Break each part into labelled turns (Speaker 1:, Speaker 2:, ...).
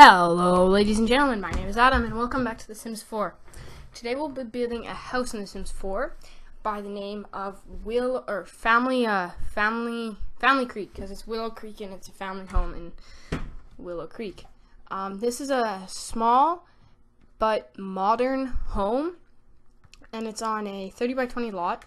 Speaker 1: Hello ladies and gentlemen, my name is Adam and welcome back to The Sims 4. Today we'll be building a house in The Sims 4 by the name of Family Creek, because it's Willow Creek and it's a family home in Willow Creek. This is a small but modern home and it's on a 30 by 20 lot.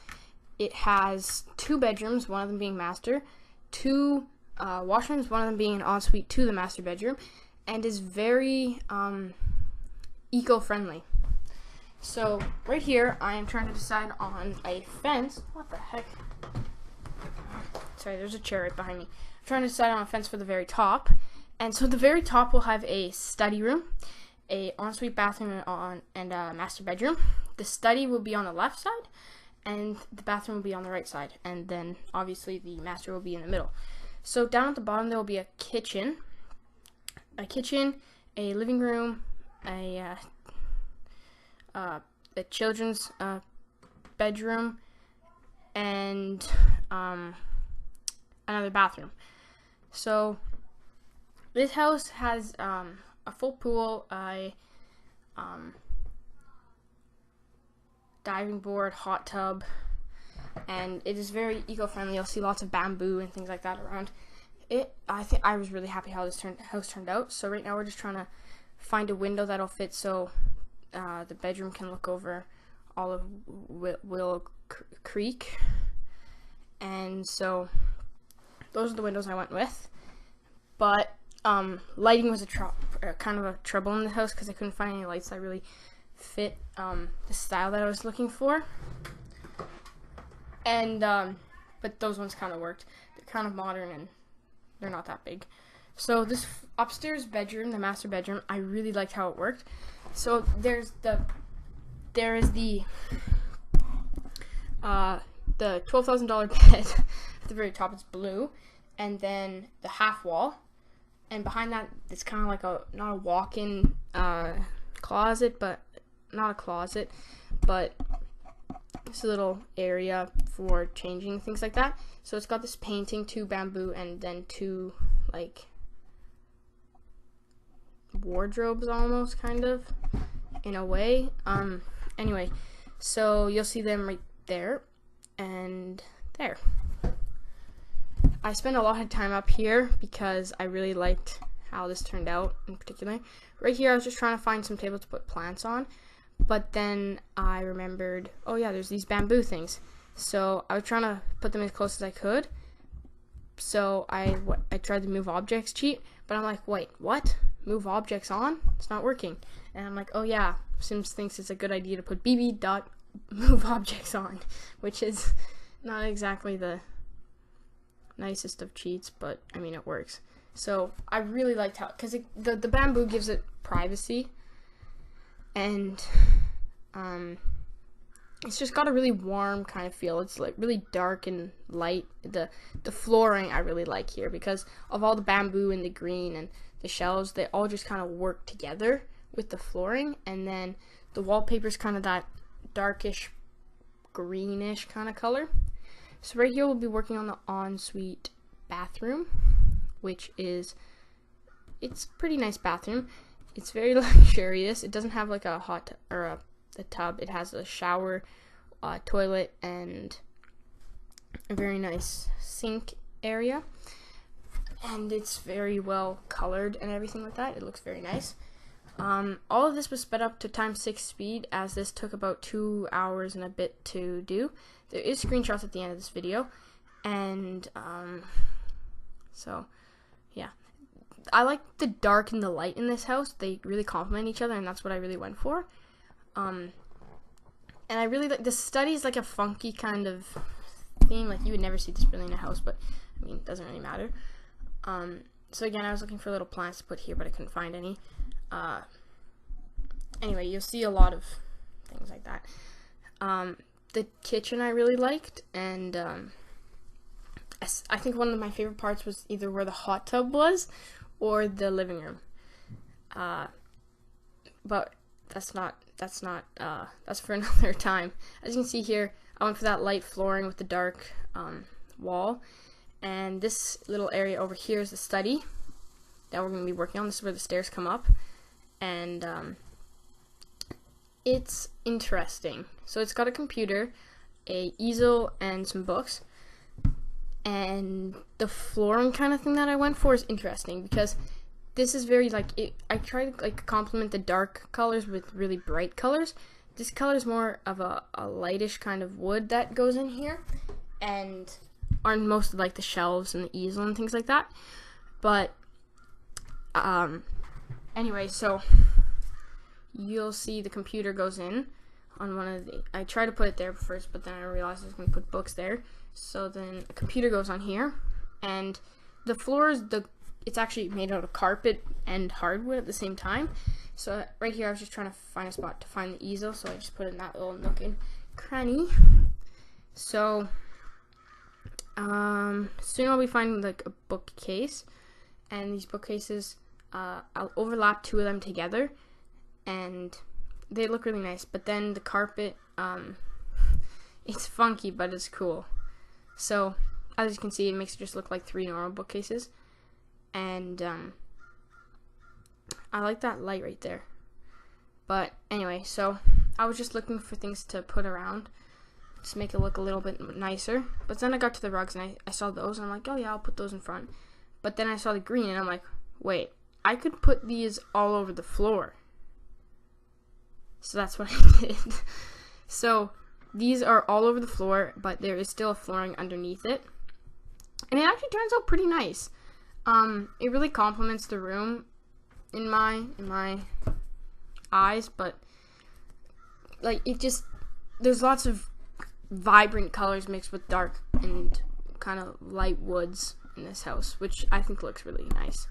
Speaker 1: It has 2 bedrooms, one of them being master, 2 washrooms, one of them being an ensuite to the master bedroom, and is very eco-friendly. So right here I am trying to decide on a fence. What the heck? Sorry, there's a chair right behind me. I'm trying to decide on a fence for the very top. And so the very top will have a study room, a ensuite bathroom and a master bedroom. The study will be on the left side and the bathroom will be on the right side, and then obviously the master will be in the middle. So down at the bottom there will be a kitchen, a living room, a children's bedroom, and another bathroom. So this house has a full pool, a diving board, hot tub, and it is very eco-friendly. You'll see lots of bamboo and things like that around it. I was really happy how this house turned out. So right now we're just trying to find a window that'll fit so the bedroom can look over all of Willow Creek. And so those are the windows I went with. But lighting was kind of a trouble in the house because I couldn't find any lights that really fit the style that I was looking for. And but those ones kind of worked. They're kind of modern and they're not that big. So this upstairs bedroom, the master bedroom, I really liked how it worked. So there is the $12,000 bed at the very top. It's blue, and then the half wall, and behind that it's kind of like not a walk-in closet, but not a closet, but this little area for changing things like that. So it's got this painting, 2 bamboo, and then 2 like wardrobes almost, kind of, in a way. Anyway, so you'll see them right there and there. I spent a lot of time up here because I really liked how this turned out in particular. Right here I was just trying to find some tables to put plants on, but then I remembered, oh yeah, there's these bamboo things. So I was trying to put them as close as I could. So I tried the move objects cheat, but I'm like, wait, what? Move objects on? It's not working. And I'm like, oh yeah, Sims thinks it's a good idea to put bb.move objects on, which is not exactly the nicest of cheats, but I mean it works. So I really liked how, because the bamboo gives it privacy, and it's just got a really warm kind of feel. It's like really dark and light. The flooring I really like here because of all the bamboo and the green and the shelves. They all just kind of work together with the flooring, and then the wallpaper's kind of that darkish greenish kind of color. So right here we'll be working on the ensuite bathroom, which is, it's a pretty nice bathroom. It's very luxurious. It doesn't have like a hot or a tub. It has a shower, toilet, and a very nice sink area, and it's very well colored and everything like that. It looks very nice. All of this was sped up to ×6 speed, as this took about 2 hours and a bit to do. There is screenshots at the end of this video, and so yeah, I like the dark and the light in this house. They really complement each other, and that's what I really went for. And I really like, the study is like a funky kind of theme. Like, you would never see this really in a house, but I mean, it doesn't really matter. So again, I was looking for little plants to put here, but I couldn't find any. Anyway, you'll see a lot of things like that. The kitchen I really liked, and I think one of my favorite parts was either where the hot tub was or the living room. But that's for another time. As you can see here, I went for that light flooring with the dark wall, and this little area over here is the study. that we're going to be working on. This is where the stairs come up, and it's interesting. So it's got a computer, a easel, and some books. And the flooring kind of thing that I went for is interesting because this is very I try to complement the dark colors with really bright colors. This color is more of a lightish kind of wood that goes in here, and on most of the shelves and the easel and things like that. But anyway, so you'll see the computer goes in on one of the, I tried to put it there first, but then I realized I was going to put books there. So then a computer goes on here, and the floor is it's actually made out of carpet and hardwood at the same time. So right here I was just trying to find a spot to find the easel, so I just put it in that little nook and cranny. So soon I'll be finding a bookcase, and these bookcases I'll overlap 2 of them together, and they look really nice. But then the carpet, it's funky, but it's cool. So as you can see, it makes it just look like 3 normal bookcases, and I like that light right there. But anyway, so I was just looking for things to put around to make it look a little bit nicer. But then I got to the rugs, and I saw those, and I'm like, oh yeah, I'll put those in front. But then I saw the green, and I'm like, wait, I could put these all over the floor. So that's what I did. So these are all over the floor, but there is still a flooring underneath it, and it actually turns out pretty nice. It really complements the room in my eyes, but there's lots of vibrant colors mixed with dark and kind of light woods in this house, which I think looks really nice.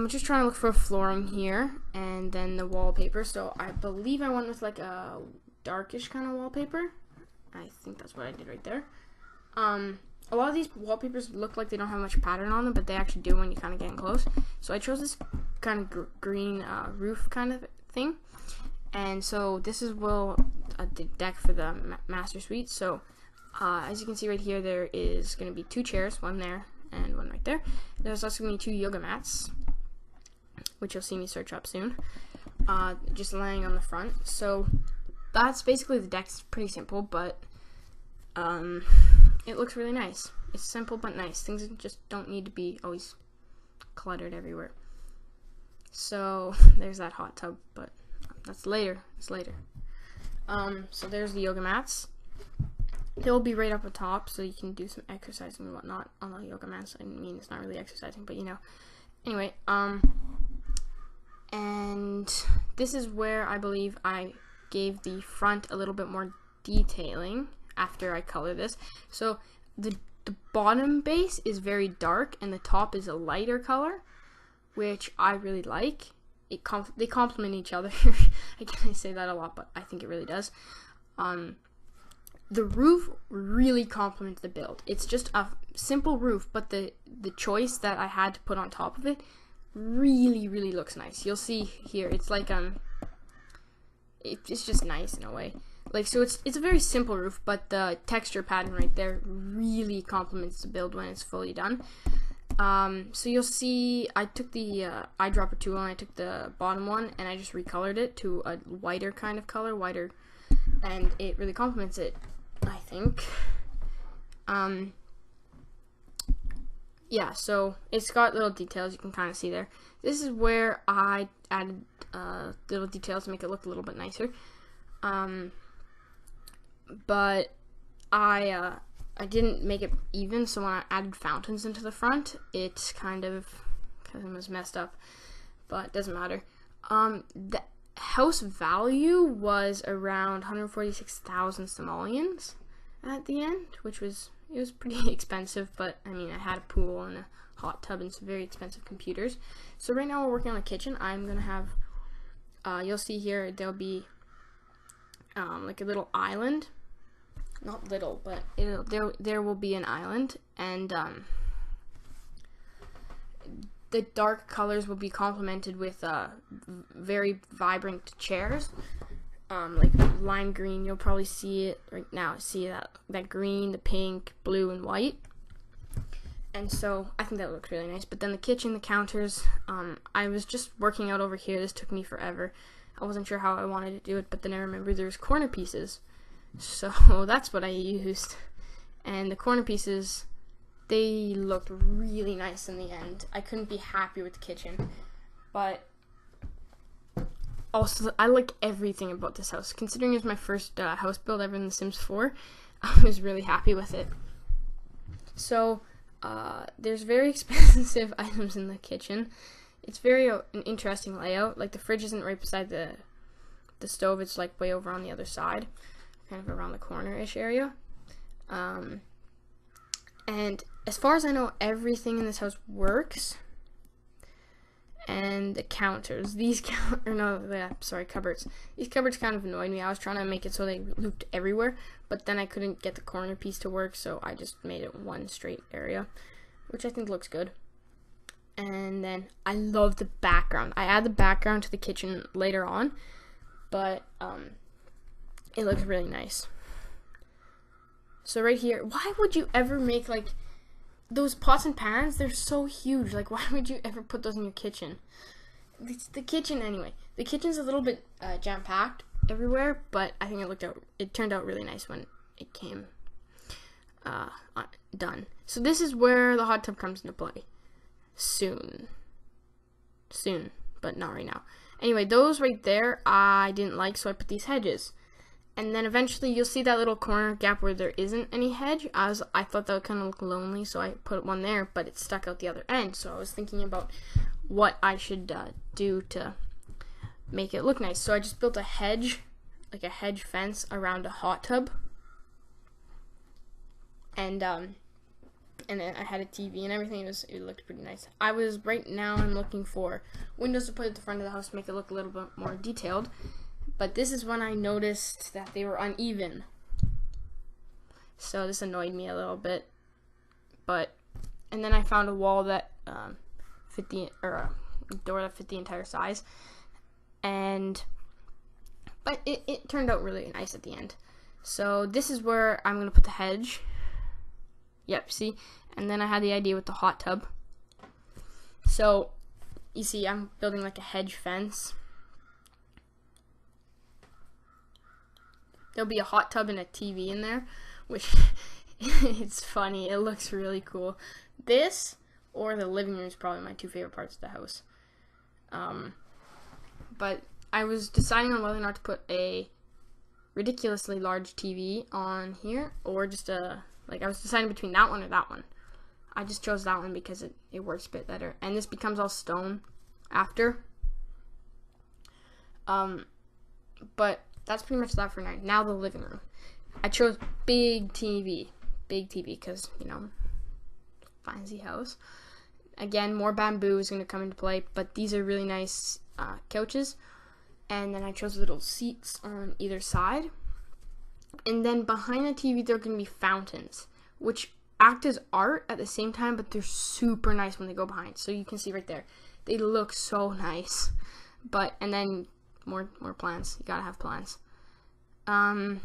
Speaker 1: Just trying to look for flooring here, and then the wallpaper. So I believe I went with a darkish kind of wallpaper. I think that's what I did right there. A lot of these wallpapers look like they don't have much pattern on them, but they actually do when you kind of get in close. So I chose this kind of green roof kind of thing, and so this is the deck for the master suite. So as you can see right here, there is going to be 2 chairs, one there and one right there. There's also going to be 2 yoga mats, which you'll see me search up soon, just laying on the front. So that's basically the deck. It's pretty simple, but it looks really nice. It's simple but nice. Things just don't need to be always cluttered everywhere. So there's that hot tub, but that's later. It's later. So there's the yoga mats. They'll be right up on top, so you can do some exercising and whatnot on the yoga mats. I mean, it's not really exercising, but you know. Anyway, and this is where I believe I gave the front a little bit more detailing after I color this. So the bottom base is very dark, and the top is a lighter color, which I really like. They complement each other. I say that a lot, but I think it really does. The roof really complements the build. It's just a simple roof, but the choice that I had to put on top of it really, really looks nice. You'll see here, it's it's just nice in a way. So it's a very simple roof, but the texture pattern right there really complements the build when it's fully done. So you'll see I took the eyedropper tool, and I took the bottom one, and I just recolored it to a whiter kind of color, and it really complements it, I think. Yeah, so it's got little details you can kind of see there. This is where I added little details to make it look a little bit nicer. But I didn't make it even, so when I added fountains into the front, it kind of was messed up, but it doesn't matter. The house value was around 146,000 simoleons at the end, which was pretty expensive, but I mean, I had a pool and a hot tub and some very expensive computers. So right now we're working on a kitchen. I'm gonna have you'll see here there'll be like a little island, not little, but there will be an island, and the dark colors will be complemented with very vibrant chairs, like lime green. You'll probably see it right now. See that green, the pink, blue, and white. And so I think that looks really nice. But then the kitchen, the counters, I was just working out over here. This took me forever. I wasn't sure how I wanted to do it, but then I remembered there's corner pieces. So that's what I used. And the corner pieces, they looked really nice in the end. I couldn't be happier with the kitchen. But also, I like everything about this house. Considering it was my first house build ever in The Sims 4, I was really happy with it. So, there's very expensive items in the kitchen. It's very an interesting layout. Like, the fridge isn't right beside the stove. It's like way over on the other side, kind of around the corner-ish area. And as far as I know, everything in this house works. And the counters, cupboards. These cupboards kind of annoyed me. I was trying to make it so they looped everywhere, but then I couldn't get the corner piece to work, so I just made it one straight area, which I think looks good. And then I love the background. I add the background to the kitchen later on, but it looks really nice. So right here, why would you ever make like those pots and pans? They're so huge. Like, why would you ever put those in your kitchen? It's the kitchen anyway. The kitchen's a little bit jam-packed everywhere, but I think it turned out really nice when it came done. So this is where the hot tub comes into play. Soon, but not right now. Anyway, those right there I didn't like, so I put these hedges. And then eventually you'll see that little corner gap where there isn't any hedge. I thought that would kind of look lonely, so I put one there, but it stuck out the other end. So I was thinking about what I should do to make it look nice. So I just built a hedge, like a hedge fence around a hot tub. And then I had a TV and everything. It looked pretty nice. I'm looking for windows to put at the front of the house to make it look a little bit more detailed. But this is when I noticed that they were uneven. So this annoyed me a little bit. And then I found a wall that a door that fit the entire size. But it turned out really nice at the end. So this is where I'm going to put the hedge. Yep, see? And then I had the idea with the hot tub. So, you see, I'm building like a hedge fence. There'll be a hot tub and a TV in there, which it's funny. It looks really cool. This or the living room is probably my two favorite parts of the house. But I was deciding on whether or not to put a ridiculously large TV on here or just I was deciding between that one or that one. I just chose that one because it works a bit better. And this becomes all stone after. But that's pretty much that for now. Now the living room. I chose big TV because, fancy house. Again, more bamboo is going to come into play, but these are really nice couches. And then I chose little seats on either side. And then behind the TV, there are going to be fountains, which act as art at the same time, but they're super nice when they go behind. So you can see right there. They look so nice. And then more plants. You gotta have plants. I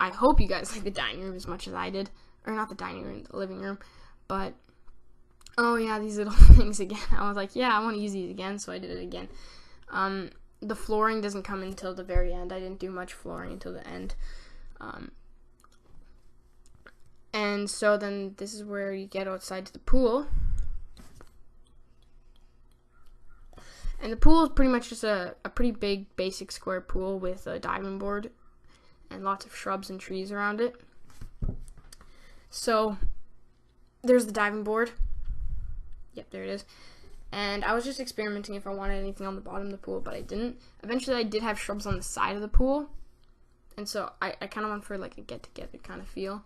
Speaker 1: hope you guys like the dining room as much as I did. Or not the dining room, the living room. But, oh yeah, these little things again. I was like, yeah, I want to use these again, so I did it again. The flooring doesn't come until the very end. I didn't do much flooring until the end. And so then this is where you get outside to the pool. And the pool is pretty much just a pretty big basic square pool with a diving board and lots of shrubs and trees around it. So there's the diving board. Yep, there it is. And I was just experimenting if I wanted anything on the bottom of the pool, but I didn't. Eventually I did have shrubs on the side of the pool. And so I kind of went for like a get-together kind of feel.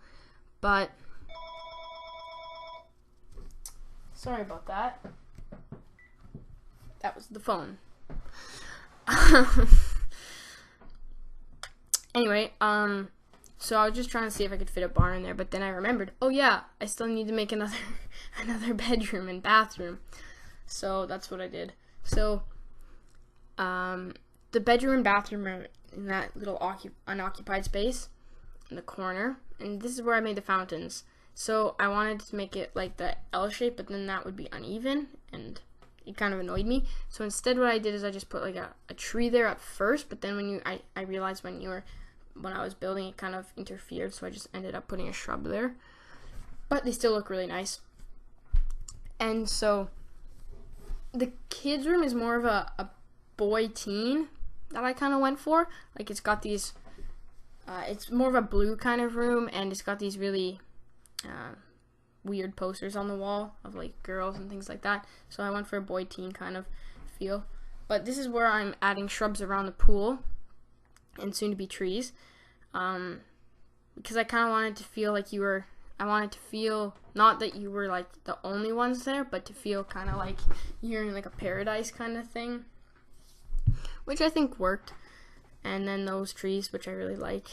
Speaker 1: But sorry about that. That was the phone. Anyway, so I was just trying to see if I could fit a barn in there, but then I remembered, oh yeah, I still need to make another bedroom and bathroom. So that's what I did. So, the bedroom and bathroom are in that little unoccupied space in the corner, and this is where I made the fountains. So I wanted to make it like the L shape, but then that would be uneven, and it kind of annoyed me. So instead what I did is I just put like a tree there at first, but then I realized when I was building, it kind of interfered, so I just ended up putting a shrub there. But they still look really nice. And so the kids' room is more of a boy teen that I kind of went for. Like, it's got these, it's more of a blue kind of room, and it's got these really weird posters on the wall of like girls and things like that. So I went for a boy teen kind of feel. But this is where I'm adding shrubs around the pool and soon to be trees, because I kind of wanted to feel like I wanted to feel not that you were like the only ones there, but to feel kind of like you're in like a paradise kind of thing, which I think worked. And then those trees, which I really like.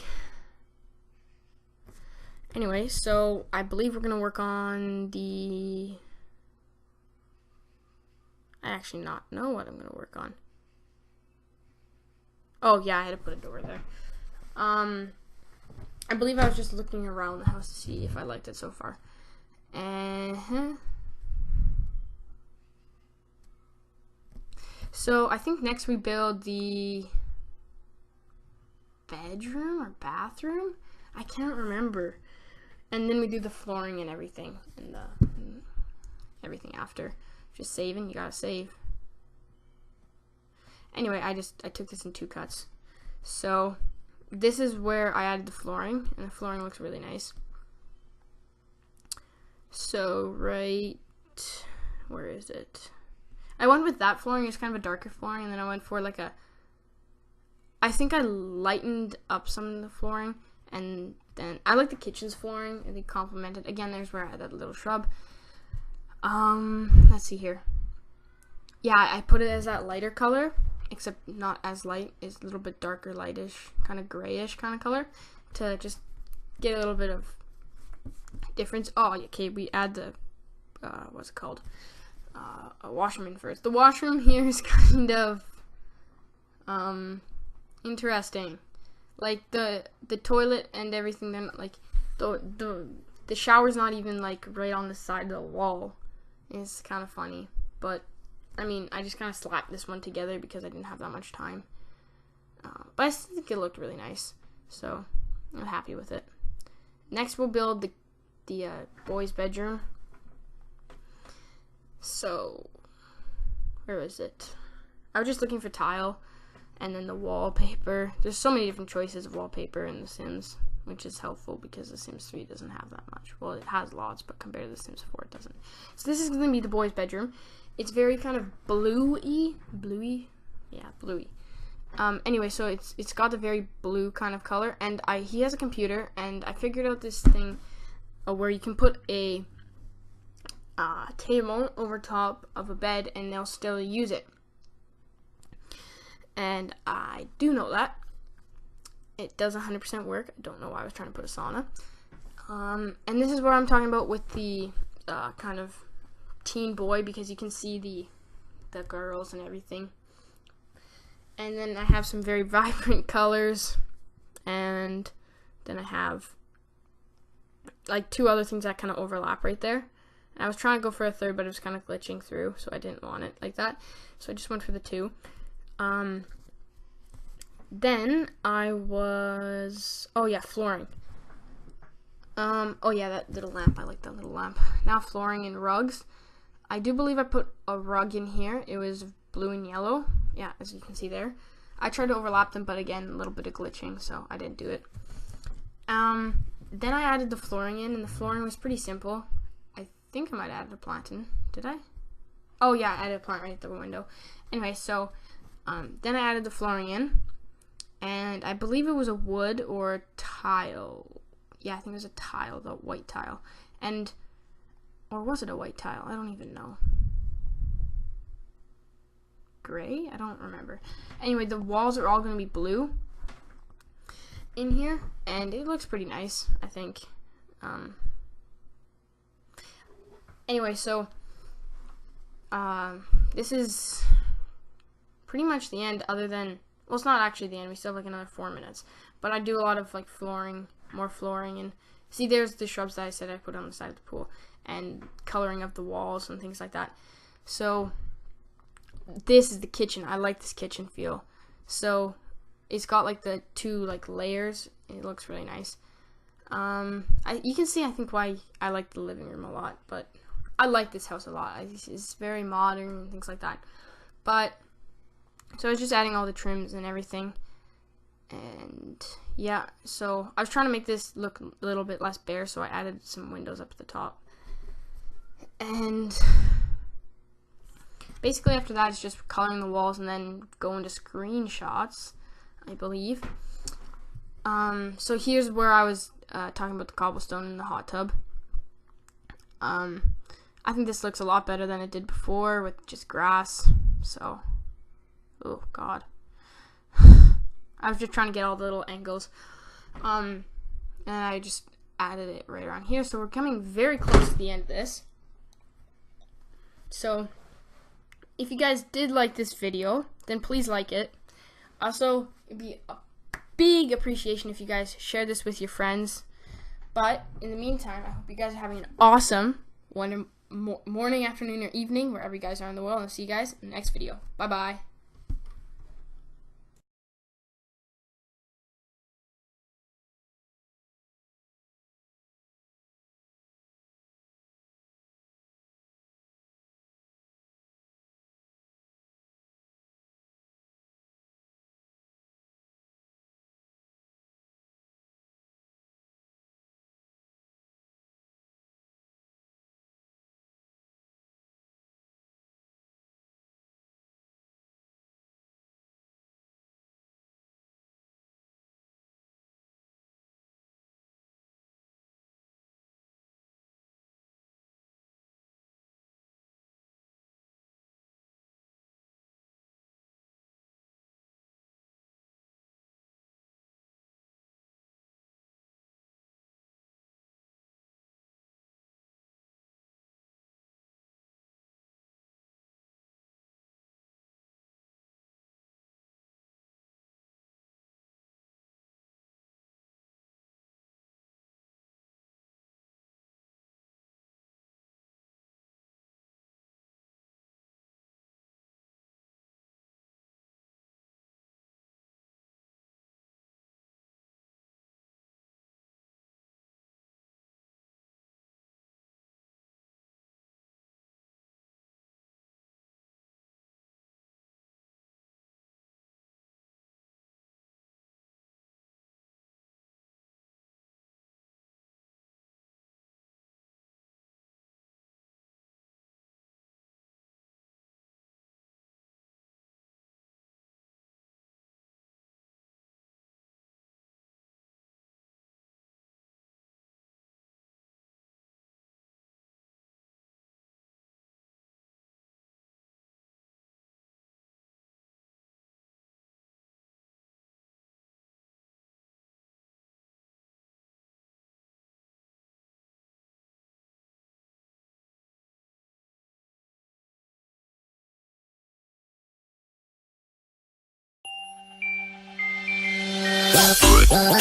Speaker 1: Anyway, so I believe we're gonna work on the, I actually not know what I'm gonna work on. Oh yeah, I had to put a door there. I believe I was just looking around the house to see if I liked it so far. So I think next we build the bedroom or bathroom. I can't remember. And then we do the flooring and everything, and everything after. Just saving. You gotta save. Anyway, I took this in 2 cuts. So this is where I added the flooring, and the flooring looks really nice. So right, where is it? I went with that flooring. It's kind of a darker flooring, and then I went for like I think I lightened up some of the flooring, and then I like the kitchen's flooring, and they complemented. Again, there's where I had that little shrub. Let's see here. Yeah, I put it as that lighter color, except not as light. It's a little bit darker, lightish, kind of grayish kind of color, to just get a little bit of difference. Oh, okay, we add the, what's it called? A washroom first. The washroom here is kind of, interesting. Like the toilet and everything, then like the shower's not even like right on the side of the wall. It's kind of funny, but I mean, I just kind of slapped this one together because I didn't have that much time. But I still think it looked really nice, so I'm happy with it. Next, we'll build the boys' bedroom. So where is it? I was just looking for tile. And then the wallpaper. There's so many different choices of wallpaper in The Sims, which is helpful because The Sims 3 doesn't have that much. Well, it has lots, but compared to The Sims 4, it doesn't. So this is going to be the boys' bedroom. It's very kind of bluey. Yeah, bluey. Anyway, so it's got a very blue kind of color, and he has a computer, and I figured out this thing where you can put a table over top of a bed, and they'll still use it. And I do know that. It does 100% work. I don't know why I was trying to put a sauna. And this is what I'm talking about with the kind of teen boy, because you can see the girls and everything. And then I have some very vibrant colors. And then I have like 2 other things that kind of overlap right there. And I was trying to go for a third, but it was kind of glitching through, so I didn't want it like that. So I just went for the 2. Then I was, oh yeah, flooring. Oh yeah, that little lamp, I like that little lamp. Now flooring and rugs. I do believe I put a rug in here. It was blue and yellow. Yeah, as you can see there. I tried to overlap them, but again, a little bit of glitching, so I didn't do it. Then I added the flooring in, and the flooring was pretty simple. I think I might have added a plant in. Did I? Oh yeah, I added a plant right at the window. Anyway, so then I added the flooring in, and I believe it was a wood or a tile. Yeah, I think it was a tile, the white tile. And, or was it a white tile? I don't even know. Gray? I don't remember. Anyway, the walls are all going to be blue in here, and it looks pretty nice, I think. Anyway, so this is pretty much the end, other than, well, it's not actually the end, we still have like another 4 minutes, but I do a lot of like flooring, more flooring, and See, there's the shrubs that I said I put on the side of the pool, and coloring of the walls and things like that. So this is the kitchen. I like this kitchen feel. So it's got like the two like layers. It looks really nice. You can see, I think, why I like the living room a lot, but I like this house a lot. It's very modern and things like that. But so I was just adding all the trims and everything, and yeah, so I was trying to make this look a little bit less bare, so I added some windows up at the top. And basically after that, it's just coloring the walls and then going to screenshots, I believe. So here's where I was talking about the cobblestone in the hot tub. I think this looks a lot better than it did before with just grass. So, oh god. I was just trying to get all the little angles. And I just added it right around here. So we're coming very close to the end of this. So, if you guys did like this video, then please like it. Also, it'd be a big appreciation if you guys share this with your friends. But in the meantime, I hope you guys are having an awesome morning, afternoon, or evening, wherever you guys are in the world. And I'll see you guys in the next video. Bye-bye.
Speaker 2: Well,